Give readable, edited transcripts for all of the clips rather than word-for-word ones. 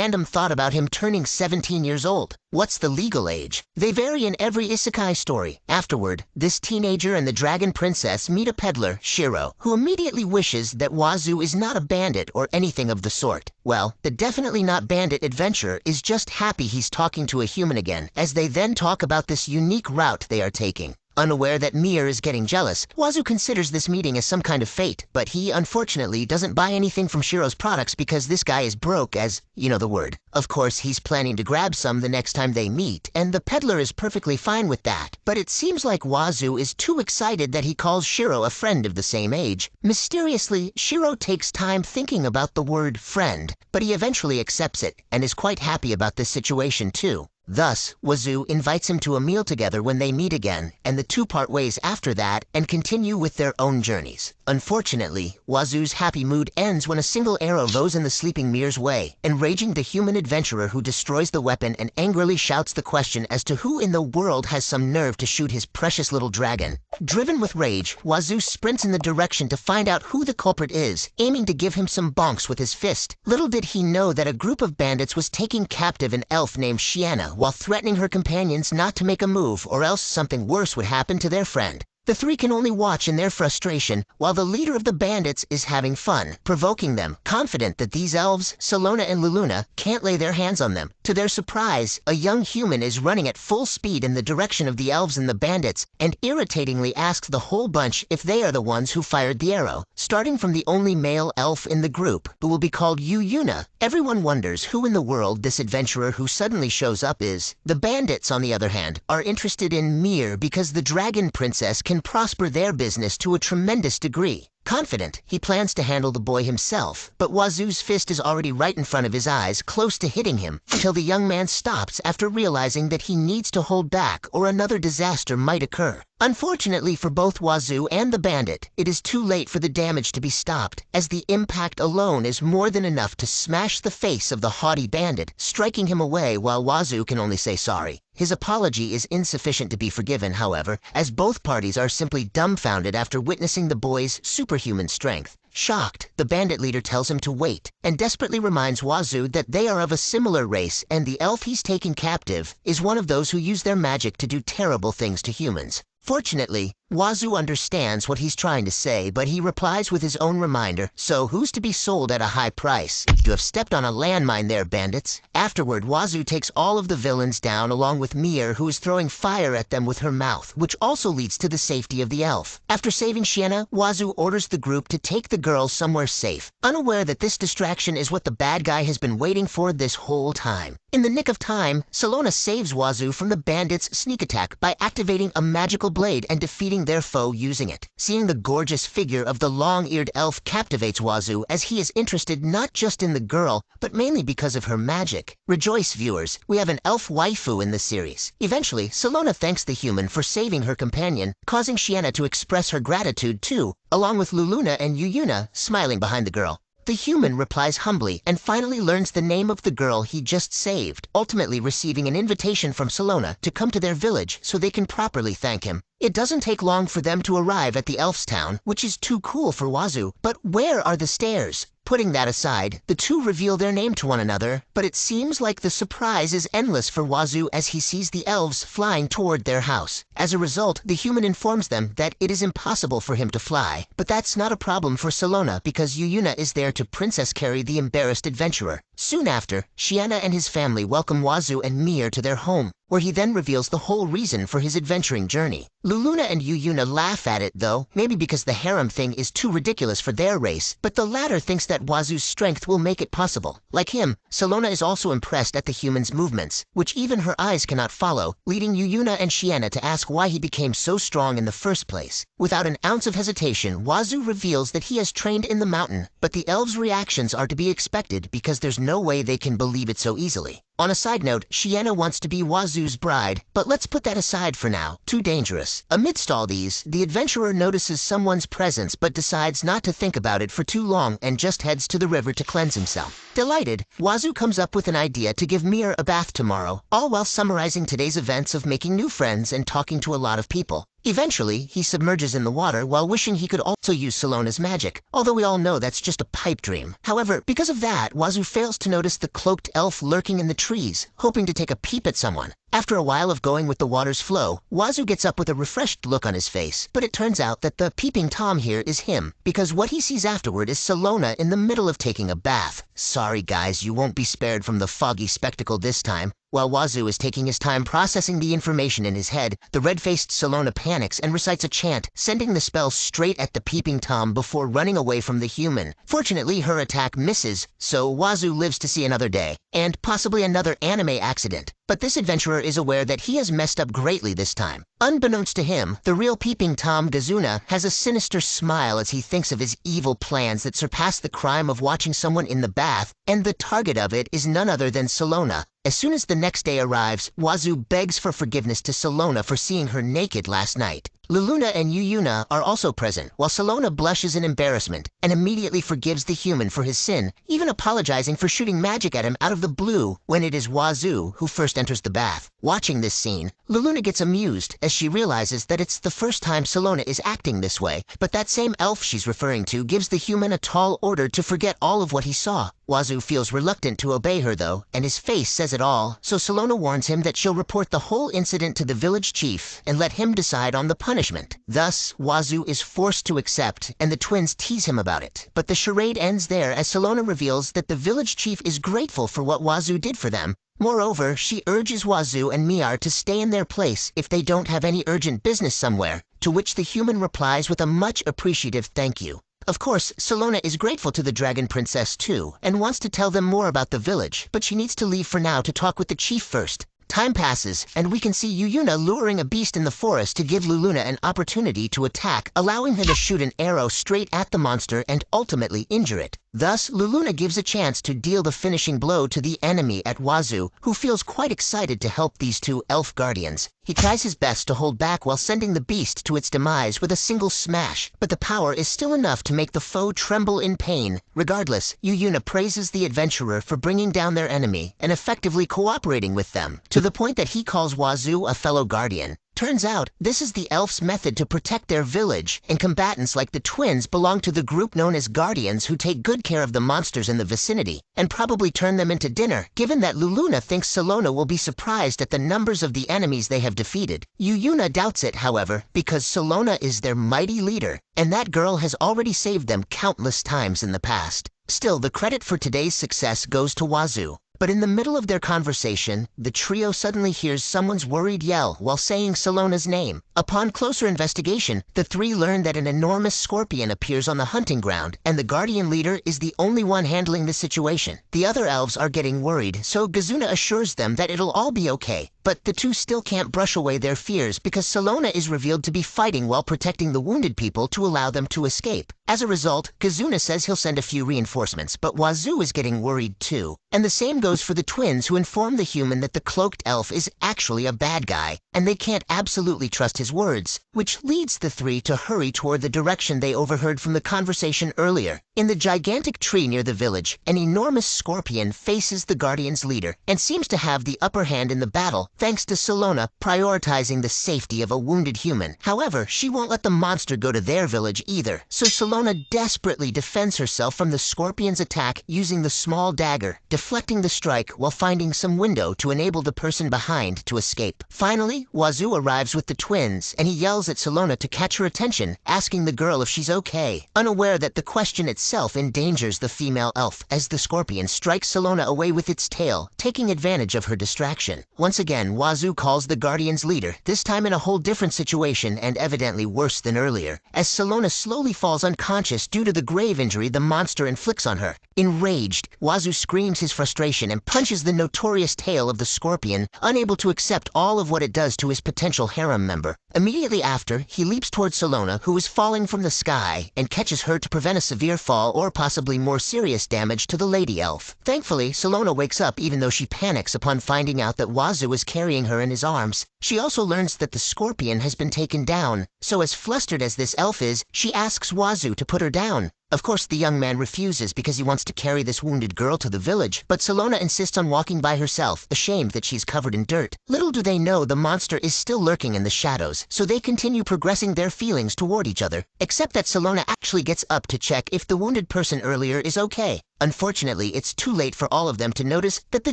random thought about him turning 17 years old. What's the legal age? They vary in every isekai story. Afterward, this teenager and the dragon princess meet a peddler, Shiro, who immediately wishes that Wazu is not a bandit or anything of the sort. Well, the definitely not bandit adventurer is just happy he's talking to a human again, as they then talk about this unique route they are taking. Unaware that Mir is getting jealous, Wazu considers this meeting as some kind of fate, but he unfortunately doesn't buy anything from Shiro's products because this guy is broke as, you know the word. Of course, he's planning to grab some the next time they meet, and the peddler is perfectly fine with that. But it seems like Wazu is too excited that he calls Shiro a friend of the same age. Mysteriously, Shiro takes time thinking about the word friend, but he eventually accepts it, and is quite happy about this situation too. Thus, Wazu invites him to a meal together when they meet again, and the two part ways after that and continue with their own journeys. Unfortunately, Wazu's happy mood ends when a single arrow goes in the sleeping Mir's way, enraging the human adventurer who destroys the weapon and angrily shouts the question as to who in the world has some nerve to shoot his precious little dragon. Driven with rage, Wazu sprints in the direction to find out who the culprit is, aiming to give him some bonks with his fist. Little did he know that a group of bandits was taking captive an elf named Shiana while threatening her companions not to make a move or else something worse would happen to their friend. The three can only watch in their frustration while the leader of the bandits is having fun, provoking them, confident that these elves, Salona and Luluna, can't lay their hands on them. To their surprise, a young human is running at full speed in the direction of the elves and the bandits, and irritatingly asks the whole bunch if they are the ones who fired the arrow. Starting from the only male elf in the group, who will be called Yuna, everyone wonders who in the world this adventurer who suddenly shows up is. The bandits, on the other hand, are interested in Mir because the dragon princess can prosper their business to a tremendous degree. Confident, he plans to handle the boy himself, but Wazu's fist is already right in front of his eyes, close to hitting him, until the young man stops after realizing that he needs to hold back or another disaster might occur. Unfortunately for both Wazu and the bandit, it is too late for the damage to be stopped, as the impact alone is more than enough to smash the face of the haughty bandit, striking him away while Wazu can only say sorry. His apology is insufficient to be forgiven, however, as both parties are simply dumbfounded after witnessing the boy's superhuman strength. Shocked, the bandit leader tells him to wait, and desperately reminds Wazu that they are of a similar race and the elf he's taken captive is one of those who use their magic to do terrible things to humans. Fortunately, Wazu understands what he's trying to say, but he replies with his own reminder, so who's to be sold at a high price? You have stepped on a landmine there, bandits. Afterward, Wazu takes all of the villains down along with Mir, who is throwing fire at them with her mouth, which also leads to the safety of the elf. After saving Shiana, Wazu orders the group to take the girls somewhere safe, unaware that this distraction is what the bad guy has been waiting for this whole time. In the nick of time, Salona saves Wazu from the bandits' sneak attack by activating a magical blade and defeating their foe using it. Seeing the gorgeous figure of the long-eared elf captivates Wazu as he is interested not just in the girl, but mainly because of her magic. Rejoice, viewers, we have an elf waifu in the series. Eventually, Salona thanks the human for saving her companion, causing Shiana to express her gratitude too, along with Luluna and Yuna smiling behind the girl. The human replies humbly and finally learns the name of the girl he just saved, ultimately receiving an invitation from Salona to come to their village so they can properly thank him. It doesn't take long for them to arrive at the elf's town, which is too cool for Wazu, but where are the stairs? Putting that aside, the two reveal their name to one another, but it seems like the surprise is endless for Wazu as he sees the elves flying toward their house. As a result, the human informs them that it is impossible for him to fly, but that's not a problem for Salona because Yuna is there to princess carry the embarrassed adventurer. Soon after, Shiana and his family welcome Wazu and Mir to their home, where he then reveals the whole reason for his adventuring journey. Luluna and Yuna laugh at it though, maybe because the harem thing is too ridiculous for their race, but the latter thinks that Wazu's strength will make it possible. Like him, Salona is also impressed at the human's movements, which even her eyes cannot follow, leading Yuna and Shiana to ask why he became so strong in the first place. Without an ounce of hesitation, Wazu reveals that he has trained in the mountain, but the elves' reactions are to be expected because there's no way they can believe it so easily. On a side note, Shiana wants to be Wazu's bride, but let's put that aside for now. Too dangerous. Amidst all these, the adventurer notices someone's presence but decides not to think about it for too long and just heads to the river to cleanse himself. Delighted, Wazu comes up with an idea to give Mir a bath tomorrow, all while summarizing today's events of making new friends and talking to a lot of people. Eventually, he submerges in the water while wishing he could also use Salona's magic, although we all know that's just a pipe dream. However, because of that, Wazu fails to notice the cloaked elf lurking in the trees, hoping to take a peep at someone. After a while of going with the water's flow, Wazu gets up with a refreshed look on his face, but it turns out that the peeping Tom here is him, because what he sees afterward is Salona in the middle of taking a bath. Sorry guys, you won't be spared from the foggy spectacle this time. While Wazu is taking his time processing the information in his head, the red-faced Salona panics and recites a chant, sending the spell straight at the peeping Tom before running away from the human. Fortunately, her attack misses, so Wazu lives to see another day, and possibly another anime accident. But this adventurer is aware that he has messed up greatly this time. Unbeknownst to him, the real peeping Tom, Gazuna, has a sinister smile as he thinks of his evil plans that surpass the crime of watching someone in the bath, and the target of it is none other than Salona. As soon as the next day arrives, Wazu begs for forgiveness to Salona for seeing her naked last night. Luluna and Yuyuna are also present, while Salona blushes in embarrassment and immediately forgives the human for his sin, even apologizing for shooting magic at him out of the blue when it is Wazu who first enters the bath. Watching this scene, Luluna gets amused as she realizes that it's the first time Salona is acting this way, but that same elf she's referring to gives the human a tall order to forget all of what he saw. Wazu feels reluctant to obey her though, and his face says it all, so Salona warns him that she'll report the whole incident to the village chief and let him decide on the punishment. Thus, Wazu is forced to accept, and the twins tease him about it. But the charade ends there as Salona reveals that the village chief is grateful for what Wazu did for them. Moreover, she urges Wazu and Miar to stay in their place if they don't have any urgent business somewhere, to which the human replies with a much appreciative thank you. Of course, Salona is grateful to the Dragon Princess too, and wants to tell them more about the village, but she needs to leave for now to talk with the chief first. Time passes, and we can see Yuyuna luring a beast in the forest to give Luluna an opportunity to attack, allowing her to shoot an arrow straight at the monster and ultimately injure it. Thus, Luluna gives a chance to deal the finishing blow to the enemy at Wazu, who feels quite excited to help these two elf guardians. He tries his best to hold back while sending the beast to its demise with a single smash, but the power is still enough to make the foe tremble in pain. Regardless, Yuyuna praises the adventurer for bringing down their enemy and effectively cooperating with them, to the point that he calls Wazu a fellow guardian. Turns out, this is the elf's method to protect their village, and combatants like the twins belong to the group known as Guardians who take good care of the monsters in the vicinity, and probably turn them into dinner, given that Luluna thinks Salona will be surprised at the numbers of the enemies they have defeated. Yuyuna doubts it, however, because Salona is their mighty leader, and that girl has already saved them countless times in the past. Still, the credit for today's success goes to Wazu. But in the middle of their conversation, the trio suddenly hears someone's worried yell while saying Salona's name. Upon closer investigation, the three learn that an enormous scorpion appears on the hunting ground, and the guardian leader is the only one handling the situation. The other elves are getting worried, so Gazuna assures them that it'll all be okay. But the two still can't brush away their fears because Salona is revealed to be fighting while protecting the wounded people to allow them to escape. As a result, Gazuna says he'll send a few reinforcements, but Wazu is getting worried too. And the same goes for the twins, who inform the human that the cloaked elf is actually a bad guy, and they can't absolutely trust his words, which leads the three to hurry toward the direction they overheard from the conversation earlier. In the gigantic tree near the village, an enormous scorpion faces the Guardian's leader and seems to have the upper hand in the battle, thanks to Salona prioritizing the safety of a wounded human. However, she won't let the monster go to their village either, so Salona desperately defends herself from the scorpion's attack using the small dagger, deflecting the strike while finding some window to enable the person behind to escape. Finally, Wazu arrives with the twins, and he yells at Salona to catch her attention, asking the girl if she's okay, unaware that the question itself endangers the female elf as the scorpion strikes Salona away with its tail, taking advantage of her distraction. Once again, Wazu calls the Guardian's leader, this time in a whole different situation and evidently worse than earlier, as Salona slowly falls unconscious due to the grave injury the monster inflicts on her. Enraged, Wazu screams his frustration and punches the notorious tail of the scorpion, unable to accept all of what it does to his potential harem member. Immediately after, he leaps towards Salona, who is falling from the sky, and catches her to prevent a severe fall or possibly more serious damage to the lady elf. Thankfully, Salona wakes up even though she panics upon finding out that Wazu is carrying her in his arms. She also learns that the scorpion has been taken down, so as flustered as this elf is, she asks Wazu to put her down. Of course, the young man refuses because he wants to carry this wounded girl to the village, but Salona insists on walking by herself, ashamed that she's covered in dirt. Little do they know the monster is still lurking in the shadows, so they continue progressing their feelings toward each other, except that Salona actually gets up to check if the wounded person earlier is okay. Unfortunately, it's too late for all of them to notice that the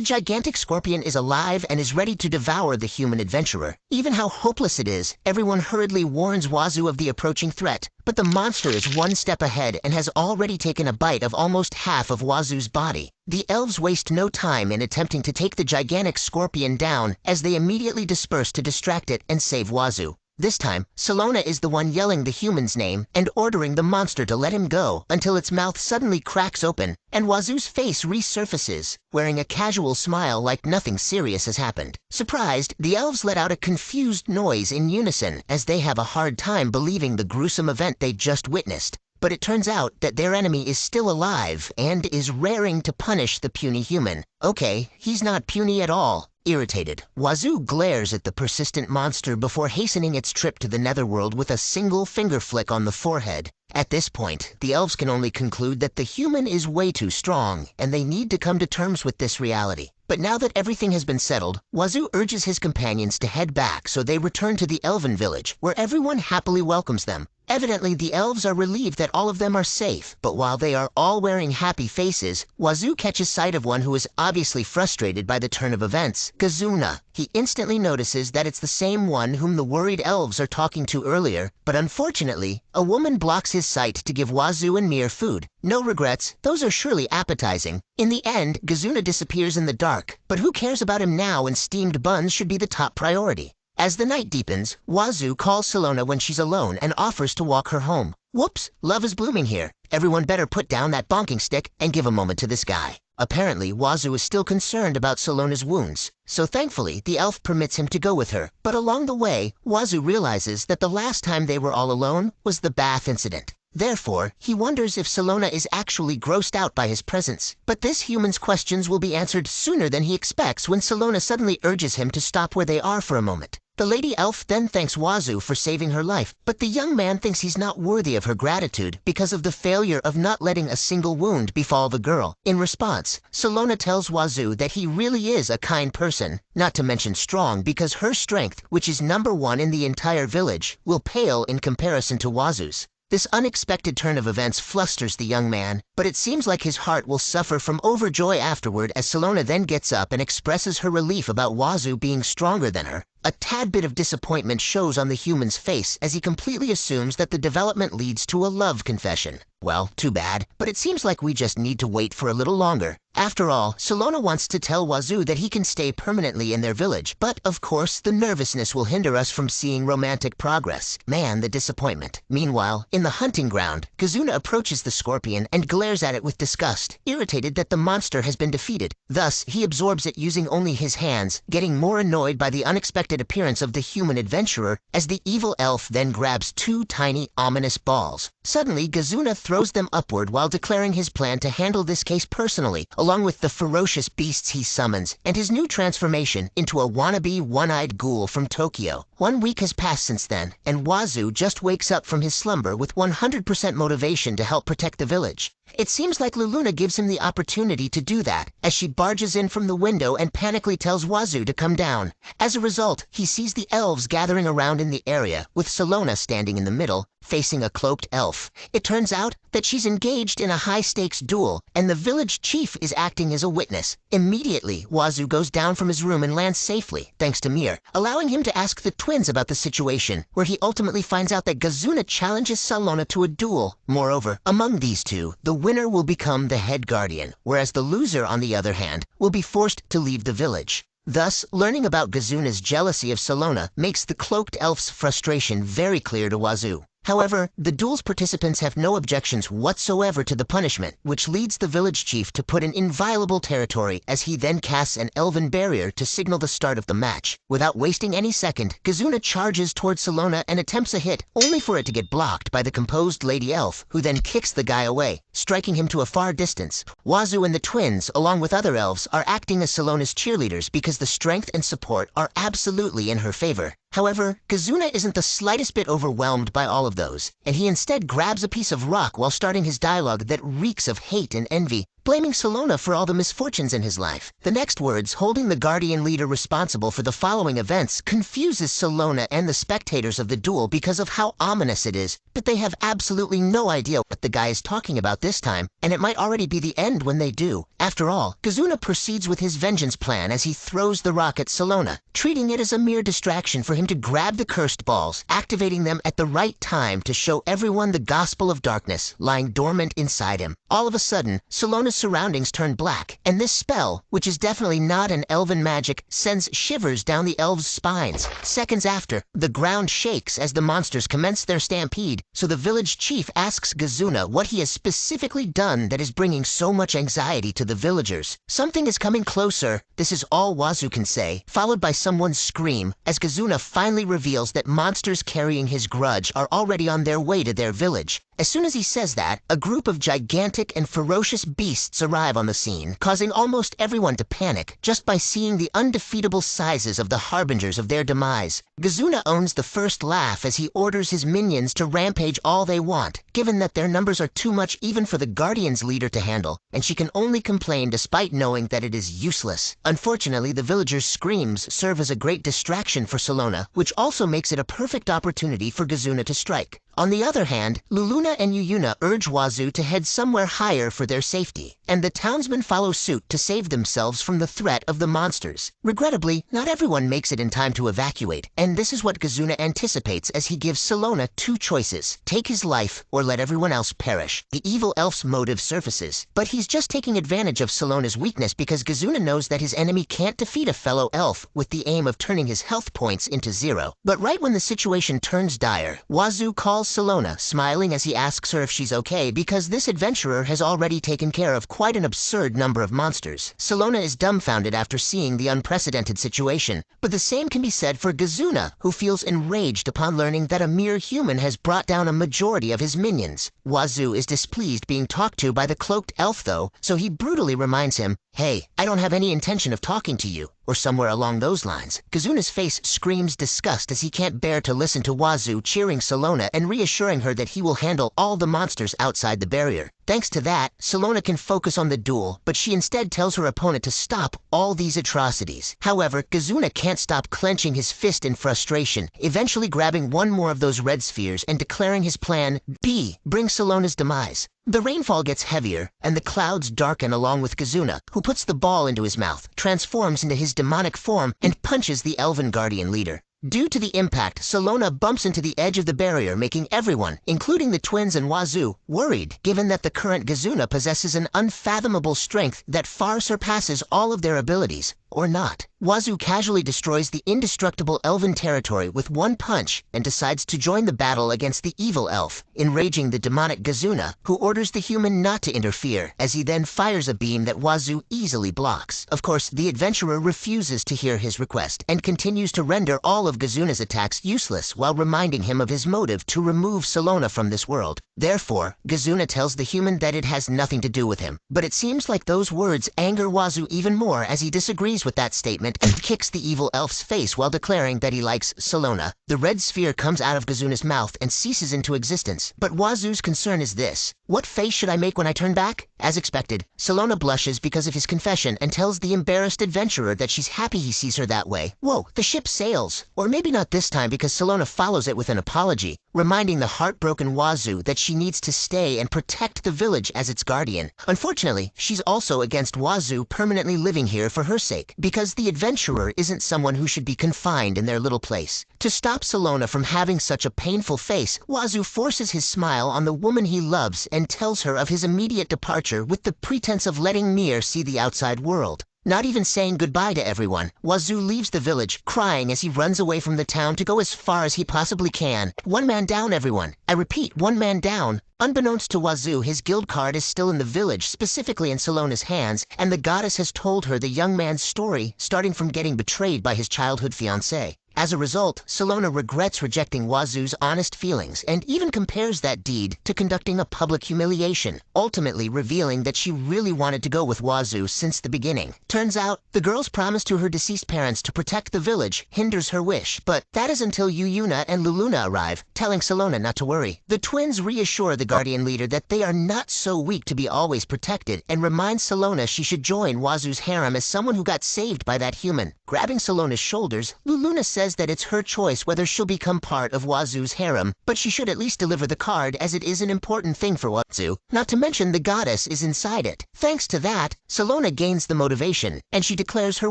gigantic scorpion is alive and is ready to devour the human adventurer. Even how hopeless it is, everyone hurriedly warns Wazu of the approaching threat, but the monster is one step ahead and has already taken a bite of almost half of Wazu's body. The elves waste no time in attempting to take the gigantic scorpion down as they immediately disperse to distract it and save Wazu. This time, Salona is the one yelling the human's name and ordering the monster to let him go until its mouth suddenly cracks open and Wazu's face resurfaces, wearing a casual smile like nothing serious has happened. Surprised, the elves let out a confused noise in unison as they have a hard time believing the gruesome event they just witnessed. But it turns out that their enemy is still alive and is raring to punish the puny human. Okay, he's not puny at all. Irritated, Wazu glares at the persistent monster before hastening its trip to the netherworld with a single finger flick on the forehead. At this point, the elves can only conclude that the human is way too strong, and they need to come to terms with this reality. But now that everything has been settled, Wazu urges his companions to head back so they return to the elven village, where everyone happily welcomes them. Evidently, the elves are relieved that all of them are safe, but while they are all wearing happy faces, Wazu catches sight of one who is obviously frustrated by the turn of events, Kazuna. He instantly notices that it's the same one whom the worried elves are talking to earlier, but unfortunately, a woman blocks his sight to give Wazu and Mir food. No regrets, those are surely appetizing. In the end, Kazuna disappears in the dark, but who cares about him now when steamed buns should be the top priority? As the night deepens, Wazu calls Salona when she's alone and offers to walk her home. Whoops, love is blooming here. Everyone better put down that bonking stick and give a moment to this guy. Apparently, Wazu is still concerned about Salona's wounds, so thankfully the elf permits him to go with her. But along the way, Wazu realizes that the last time they were all alone was the bath incident. Therefore, he wonders if Salona is actually grossed out by his presence. But this human's questions will be answered sooner than he expects when Salona suddenly urges him to stop where they are for a moment. The lady elf then thanks Wazu for saving her life, but the young man thinks he's not worthy of her gratitude because of the failure of not letting a single wound befall the girl. In response, Salona tells Wazu that he really is a kind person, not to mention strong because her strength, which is #1 in the entire village, will pale in comparison to Wazu's. This unexpected turn of events flusters the young man, but it seems like his heart will suffer from overjoy afterward as Salona then gets up and expresses her relief about Wazu being stronger than her. A tad bit of disappointment shows on the human's face as he completely assumes that the development leads to a love confession. Well, too bad, but it seems like we just need to wait for a little longer. After all, Salona wants to tell Wazu that he can stay permanently in their village, but of course the nervousness will hinder us from seeing romantic progress. Man, the disappointment. Meanwhile, in the hunting ground, Kazuna approaches the scorpion and glares at it with disgust, irritated that the monster has been defeated. Thus, he absorbs it using only his hands, getting more annoyed by the unexpected appearance of the human adventurer as the evil elf then grabs 2 tiny, ominous balls. Suddenly, Kazuna throws them upward while declaring his plan to handle this case personally, along with the ferocious beasts he summons, and his new transformation into a wannabe one-eyed ghoul from Tokyo. 1 week has passed since then, and Wazu just wakes up from his slumber with 100% motivation to help protect the village. It seems like Luluna gives him the opportunity to do that, as she barges in from the window and panically tells Wazu to come down. As a result, he sees the elves gathering around in the area, with Salona standing in the middle, facing a cloaked elf. It turns out that she's engaged in a high-stakes duel, and the village chief is acting as a witness. Immediately, Wazu goes down from his room and lands safely, thanks to Mir, allowing him to ask the twins about the situation, where he ultimately finds out that Kazuna challenges Salona to a duel. Moreover, among these two, the winner will become the head guardian, whereas the loser, on the other hand, will be forced to leave the village. Thus, learning about Kazuna's jealousy of Salona makes the cloaked elf's frustration very clear to Wazu. However, the duel's participants have no objections whatsoever to the punishment, which leads the village chief to put in inviolable territory as he then casts an elven barrier to signal the start of the match. Without wasting any second, Kazuna charges towards Salona and attempts a hit, only for it to get blocked by the composed lady elf, who then kicks the guy away, striking him to a far distance. Wazu and the twins, along with other elves, are acting as Salona's cheerleaders because the strength and support are absolutely in her favor. However, Kazuna isn't the slightest bit overwhelmed by all of those, and he instead grabs a piece of rock while starting his dialogue that reeks of hate and envy, blaming Solona for all the misfortunes in his life. The next words, holding the Guardian leader responsible for the following events, confuses Solona and the spectators of the duel because of how ominous it is, but they have absolutely no idea what the guy is talking about this time, and it might already be the end when they do. After all, Kazuna proceeds with his vengeance plan as he throws the rock at Solona, treating it as a mere distraction for him to grab the cursed balls, activating them at the right time to show everyone the gospel of darkness lying dormant inside him. All of a sudden, Solona's surroundings turn black, and this spell, which is definitely not an elven magic, sends shivers down the elves' spines. Seconds after, the ground shakes as the monsters commence their stampede, so the village chief asks Kazuna what he has specifically done that is bringing so much anxiety to the villagers. Something is coming closer, this is all Wazu can say, followed by someone's scream, as Kazuna finally reveals that monsters carrying his grudge are already on their way to their village. As soon as he says that, a group of gigantic and ferocious beasts arrive on the scene, causing almost everyone to panic just by seeing the undefeatable sizes of the harbingers of their demise. Kazuna owns the first laugh as he orders his minions to rampage all they want, given that their numbers are too much even for the Guardian's leader to handle, and she can only complain despite knowing that it is useless. Unfortunately, the villagers' screams serve as a great distraction for Solona, which also makes it a perfect opportunity for Kazuna to strike. On the other hand, Luluna and Yuyuna urge Wazu to head somewhere higher for their safety, and the townsmen follow suit to save themselves from the threat of the monsters. Regrettably, not everyone makes it in time to evacuate, and this is what Kazuna anticipates as he gives Solona two choices: take his life or let everyone else perish. The evil elf's motive surfaces, but he's just taking advantage of Solona's weakness because Kazuna knows that his enemy can't defeat a fellow elf with the aim of turning his health points into 0. But right when the situation turns dire, Wazu calls Solona, smiling as he asks her if she's okay because this adventurer has already taken care of quite an absurd number of monsters. Solona is dumbfounded after seeing the unprecedented situation, but the same can be said for Kazuna, who feels enraged upon learning that a mere human has brought down a majority of his minions. Wazu is displeased being talked to by the cloaked elf though, so he brutally reminds him, "Hey, I don't have any intention of talking to you," or somewhere along those lines. Kazuna's face screams disgust as he can't bear to listen to Wazu cheering Solona and reassuring her that he will handle all the monsters outside the barrier. Thanks to that, Solona can focus on the duel, but she instead tells her opponent to stop all these atrocities. However, Kazuna can't stop clenching his fist in frustration, eventually grabbing one more of those red spheres and declaring his plan B, bring Solona's demise. The rainfall gets heavier, and the clouds darken along with Kazuna, who puts the ball into his mouth, transforms into his demonic form, and punches the Elven Guardian leader. Due to the impact, Solona bumps into the edge of the barrier, making everyone, including the twins and Wazu, worried, given that the current Kazuna possesses an unfathomable strength that far surpasses all of their abilities. Or not. Wazu casually destroys the indestructible elven territory with one punch and decides to join the battle against the evil elf, enraging the demonic Kazuna, who orders the human not to interfere, as he then fires a beam that Wazu easily blocks. Of course, the adventurer refuses to hear his request and continues to render all of Kazuna's attacks useless while reminding him of his motive to remove Solona from this world. Therefore, Kazuna tells the human that it has nothing to do with him. But it seems like those words anger Wazu even more as he disagrees with that statement and kicks the evil elf's face while declaring that he likes Solona. The red sphere comes out of Kazuna's mouth and ceases into existence. But Wazu's concern is this: what face should I make when I turn back? As expected, Solona blushes because of his confession and tells the embarrassed adventurer that she's happy he sees her that way. Whoa, the ship sails. Or maybe not this time because Solona follows it with an apology, reminding the heartbroken Wazu that she needs to stay and protect the village as its guardian. Unfortunately, she's also against Wazu permanently living here for her sake, because the adventurer isn't someone who should be confined in their little place. To stop Solona from having such a painful face, Wazu forces his smile on the woman he loves and tells her of his immediate departure with the pretense of letting Mir see the outside world. Not even saying goodbye to everyone, Wazu leaves the village, crying as he runs away from the town to go as far as he possibly can. One man down, everyone. I repeat, one man down. Unbeknownst to Wazu, his guild card is still in the village, specifically in Solona's hands, and the goddess has told her the young man's story, starting from getting betrayed by his childhood fiancé. As a result, Salona regrets rejecting Wazu's honest feelings and even compares that deed to conducting a public humiliation, ultimately revealing that she really wanted to go with Wazu since the beginning. Turns out, the girl's promise to her deceased parents to protect the village hinders her wish, but that is until Yuyuna and Luluna arrive, telling Salona not to worry. The twins reassure the Guardian leader that they are not so weak to be always protected and remind Salona she should join Wazu's harem as someone who got saved by that human. Grabbing Salona's shoulders, Luluna says that it's her choice whether she'll become part of Wazu's harem, but she should at least deliver the card as it is an important thing for Wazu, not to mention the goddess is inside it. Thanks to that, Salona gains the motivation, and she declares her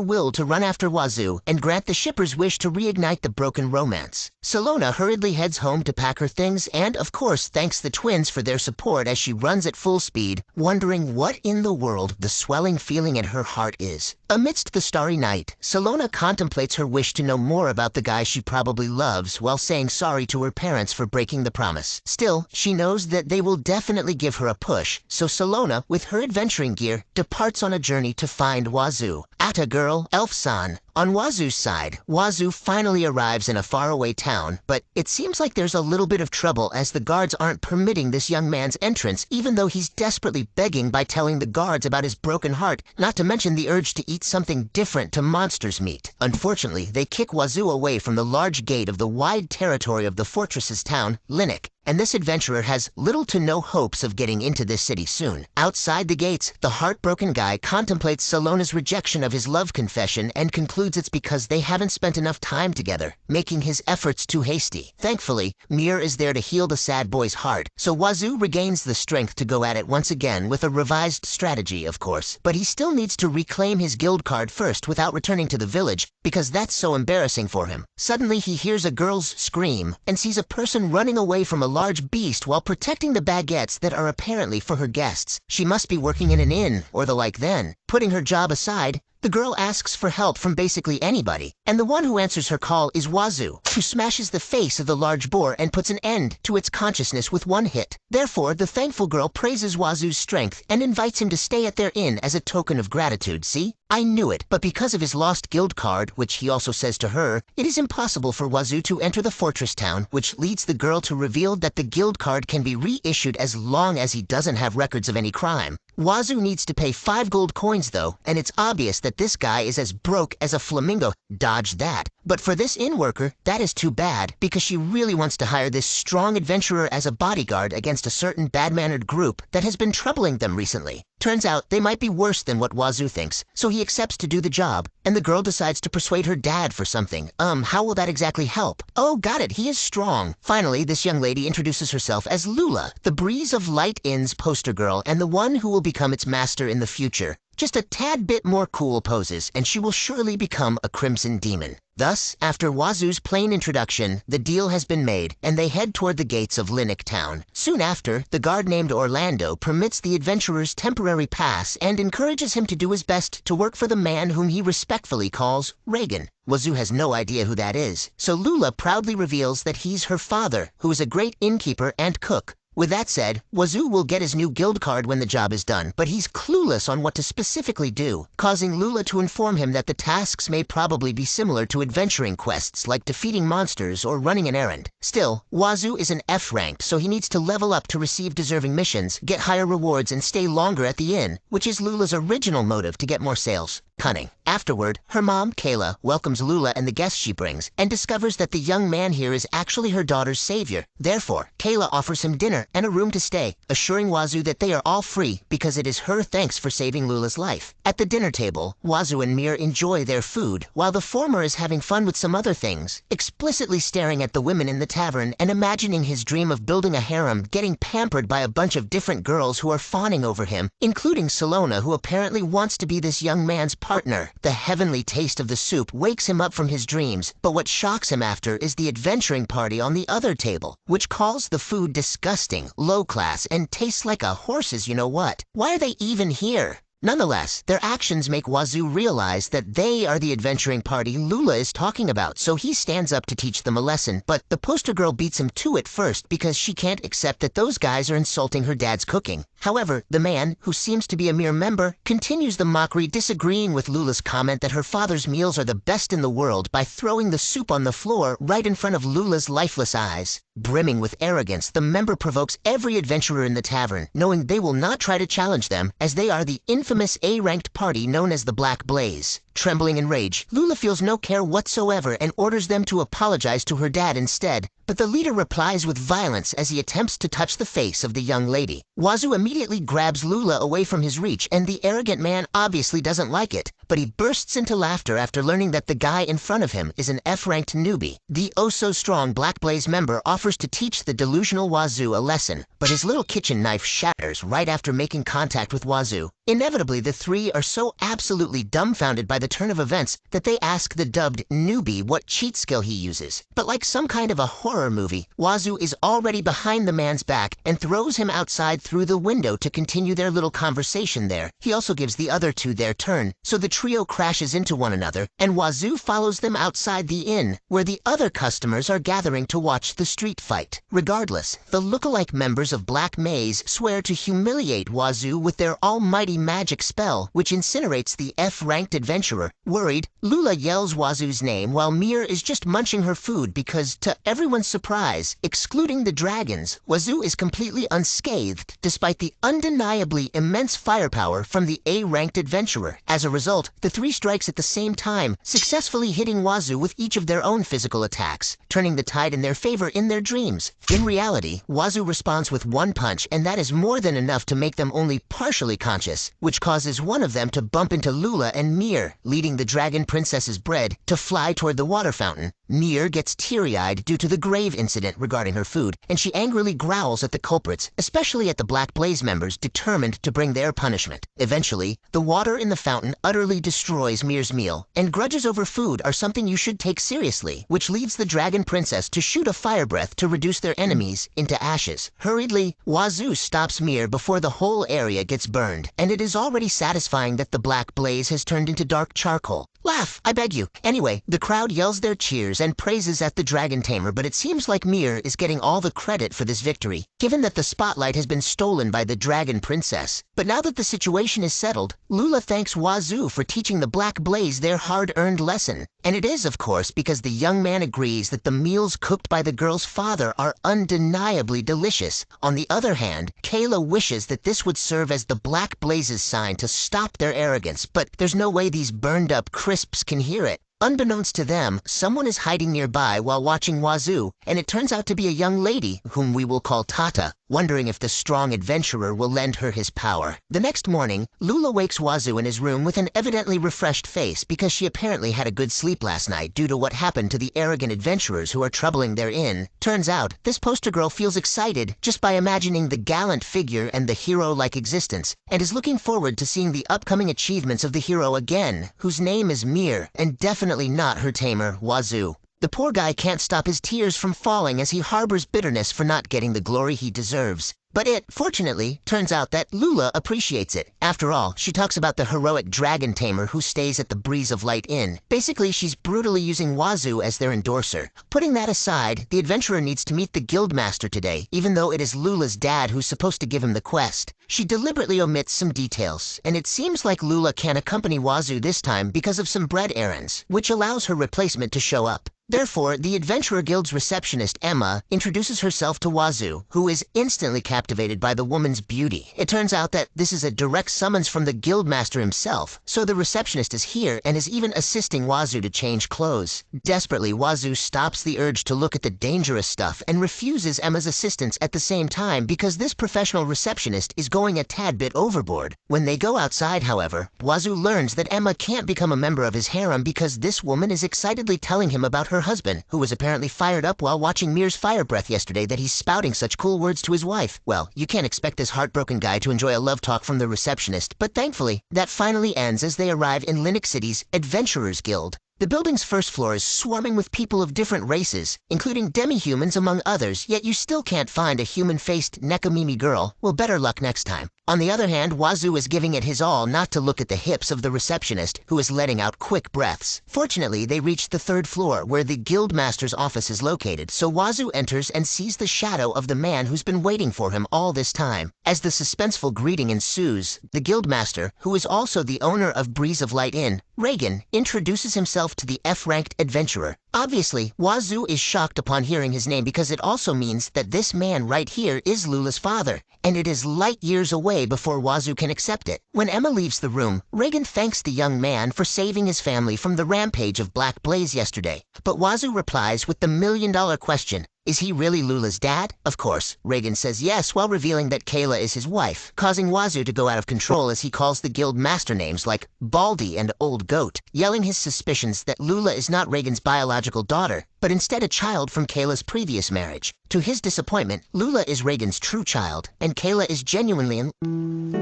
will to run after Wazu and grant the shipper's wish to reignite the broken romance. Salona hurriedly heads home to pack her things and, of course, thanks the twins for their support as she runs at full speed, wondering what in the world the swelling feeling in her heart is. Amidst the starry night, Salona contemplates her wish to know more about the guy she probably loves while saying sorry to her parents for breaking the promise. Still, she knows that they will definitely give her a push, so Salona, with her adventuring gear, departs on a journey to find Wazu. Atta girl, Elf-san. On Wazu's side, Wazu finally arrives in a faraway town, but it seems like there's a little bit of trouble as the guards aren't permitting this young man's entrance even though he's desperately begging by telling the guards about his broken heart, not to mention the urge to eat something different to monster's meat. Unfortunately, they kick Wazu away from the large gate of the wide territory of the fortress's town, Linik, and this adventurer has little to no hopes of getting into this city soon. Outside the gates, the heartbroken guy contemplates Salona's rejection of his love confession and concludes it's because they haven't spent enough time together, making his efforts too hasty. Thankfully, Mir is there to heal the sad boy's heart, so Wazu regains the strength to go at it once again with a revised strategy, of course. But he still needs to reclaim his guild card first without returning to the village, because that's so embarrassing for him. Suddenly he hears a girl's scream and sees a person running away from a large beast while protecting the baguettes that are apparently for her guests. She must be working in an inn or the like then. Putting her job aside, the girl asks for help from basically anybody, and the one who answers her call is Wazu, who smashes the face of the large boar and puts an end to its consciousness with one hit. Therefore, the thankful girl praises Wazu's strength and invites him to stay at their inn as a token of gratitude. See? I knew it, but because of his lost guild card, which he also says to her, it is impossible for Wazu to enter the fortress town, which leads the girl to reveal that the guild card can be reissued as long as he doesn't have records of any crime. Wazu needs to pay 5 gold coins though, and it's obvious that this guy is as broke as a flamingo. Dodge that. But for this inn worker, that is too bad, because she really wants to hire this strong adventurer as a bodyguard against a certain bad-mannered group that has been troubling them recently. Turns out they might be worse than what Wazu thinks, so he accepts to do the job, and the girl decides to persuade her dad for something. How will that exactly help? Oh, got it, he is strong. Finally, this young lady introduces herself as Lula, the Breeze of Light Inn's poster girl and the one who will become its master in the future. Just a tad bit more cool poses, and she will surely become a Crimson Demon. Thus, after Wazu's plain introduction, the deal has been made, and they head toward the gates of Linik town. Soon after, the guard named Orlando permits the adventurer's temporary pass and encourages him to do his best to work for the man whom he respectfully calls Reagan. Wazu has no idea who that is, so Lula proudly reveals that he's her father, who is a great innkeeper and cook. With that said, Wazu will get his new guild card when the job is done, but he's clueless on what to specifically do, causing Lula to inform him that the tasks may probably be similar to adventuring quests like defeating monsters or running an errand. Still, Wazu is an F rank, so he needs to level up to receive deserving missions, get higher rewards, and stay longer at the inn, which is Lula's original motive to get more sales. Cunning. Afterward, her mom, Kayla, welcomes Lula and the guests she brings, and discovers that the young man here is actually her daughter's savior. Therefore, Kayla offers him dinner and a room to stay, assuring Wazu that they are all free because it is her thanks for saving Lula's life. At the dinner table, Wazu and Mir enjoy their food, while the former is having fun with some other things, explicitly staring at the women in the tavern and imagining his dream of building a harem, getting pampered by a bunch of different girls who are fawning over him, including Salona, who apparently wants to be this young man's partner. The heavenly taste of the soup wakes him up from his dreams, but what shocks him after is the adventuring party on the other table, which calls the food disgusting, low class, and tastes like a horse's you-know-what. Why are they even here? Nonetheless, their actions make Wazu realize that they are the adventuring party Lula is talking about, so he stands up to teach them a lesson, but the poster girl beats him to it first because she can't accept that those guys are insulting her dad's cooking. However, the man, who seems to be a mere member, continues the mockery, disagreeing with Lula's comment that her father's meals are the best in the world by throwing the soup on the floor right in front of Lula's lifeless eyes. Brimming with arrogance, the member provokes every adventurer in the tavern, knowing they will not try to challenge them, as they are the infamous A-ranked party known as the Black Blaze. Trembling in rage, Lula feels no care whatsoever and orders them to apologize to her dad instead, but the leader replies with violence as he attempts to touch the face of the young lady. Wazu immediately grabs Lula away from his reach, and the arrogant man obviously doesn't like it, but he bursts into laughter after learning that the guy in front of him is an F-ranked newbie. The oh-so-strong Black Blaze member offers to teach the delusional Wazu a lesson, but his little kitchen knife shatters right after making contact with Wazu. Inevitably, the three are so absolutely dumbfounded by the turn of events that they ask the dubbed newbie what cheat skill he uses. But like some kind of a horror movie, Wazu is already behind the man's back and throws him outside through the window to continue their little conversation there. He also gives the other two their turn, so the trio crashes into one another, and Wazu follows them outside the inn, where the other customers are gathering to watch the street fight. Regardless, the look-alike members of Black Maze swear to humiliate Wazu with their almighty magic spell, which incinerates the F-ranked adventurer. Worried, Lula yells Wazu's name while Mir is just munching her food because, to everyone's surprise, excluding the dragons, Wazu is completely unscathed despite the undeniably immense firepower from the A-ranked adventurer. As a result, the three strikes at the same time, successfully hitting Wazu with each of their own physical attacks, turning the tide in their favor in their dreams. In reality, Wazu responds with one punch, and that is more than enough to make them only partially conscious, which causes one of them to bump into Lula and Mir, leading the dragon princess's bread to fly toward the water fountain. Mir gets teary-eyed due to the grave incident regarding her food, and she angrily growls at the culprits, especially at the Black Blaze members determined to bring their punishment. Eventually, the water in the fountain utterly destroys Mir's meal, and grudges over food are something you should take seriously, which leads the dragon princess to shoot a fire breath to reduce their enemies into ashes. Hurriedly, Wazu stops Mir before the whole area gets burned, and it is already satisfying that the Black Blaze has turned into dark charcoal. Laugh, I beg you. Anyway, the crowd yells their cheers and praises at the dragon tamer, but it seems like Mir is getting all the credit for this victory, given that the spotlight has been stolen by the dragon princess. But now that the situation is settled, Lula thanks Wazu for teaching the Black Blaze their hard-earned lesson. And it is, of course, because the young man agrees that the meals cooked by the girl's father are undeniably delicious. On the other hand, Kayla wishes that this would serve as the Black Blaze's sign to stop their arrogance, but there's no way these burned-up crisps can hear it. Unbeknownst to them, someone is hiding nearby while watching Wazu, and it turns out to be a young lady, whom we will call Tata, wondering if the strong adventurer will lend her his power. The next morning, Lula wakes Wazu in his room with an evidently refreshed face because she apparently had a good sleep last night due to what happened to the arrogant adventurers who are troubling their inn. Turns out, this poster girl feels excited just by imagining the gallant figure and the hero-like existence, and is looking forward to seeing the upcoming achievements of the hero again, whose name is Mir, and definitely not her tamer, Wazu. The poor guy can't stop his tears from falling as he harbors bitterness for not getting the glory he deserves. But it, fortunately, turns out that Lula appreciates it. After all, she talks about the heroic dragon tamer who stays at the Breeze of Light Inn. Basically, she's brutally using Wazu as their endorser. Putting that aside, the adventurer needs to meet the guildmaster today, even though it is Lula's dad who's supposed to give him the quest. She deliberately omits some details, and it seems like Lula can't accompany Wazu this time because of some bread errands, which allows her replacement to show up. Therefore, the Adventurer Guild's receptionist, Emma, introduces herself to Wazu, who is instantly captivated by the woman's beauty. It turns out that this is a direct summons from the guildmaster himself, so the receptionist is here and is even assisting Wazu to change clothes. Desperately, Wazu stops the urge to look at the dangerous stuff and refuses Emma's assistance at the same time because this professional receptionist is going a tad bit overboard. When they go outside, however, Wazu learns that Emma can't become a member of his harem because this woman is excitedly telling him about her husband, who was apparently fired up while watching Mir's fire breath yesterday that he's spouting such cool words to his wife. Well, you can't expect this heartbroken guy to enjoy a love talk from the receptionist, but thankfully, that finally ends as they arrive in Linux City's Adventurers Guild. The building's first floor is swarming with people of different races, including demi-humans among others, yet you still can't find a human-faced Nekomimi girl. Well, better luck next time. On the other hand, Wazu is giving it his all not to look at the hips of the receptionist, who is letting out quick breaths. Fortunately, they reach the 3rd floor, where the guildmaster's office is located, so Wazu enters and sees the shadow of the man who's been waiting for him all this time. As the suspenseful greeting ensues, the guildmaster, who is also the owner of Breeze of Light Inn, Reagan, introduces himself to the F-ranked adventurer. Obviously, Wazu is shocked upon hearing his name because it also means that this man right here is Lula's father, and it is light years away before Wazu can accept it. When Emma leaves the room, Reagan thanks the young man for saving his family from the rampage of Black Blaze yesterday. But Wazu replies with the million-dollar question, is he really Lula's dad? Of course, Reagan says yes while revealing that Kayla is his wife, causing Wazu to go out of control as he calls the guild master names like Baldy and Old Goat, yelling his suspicions that Lula is not Reagan's biological daughter, but instead a child from Kayla's previous marriage. To his disappointment, Lula is Reagan's true child, and Kayla is genuinely in...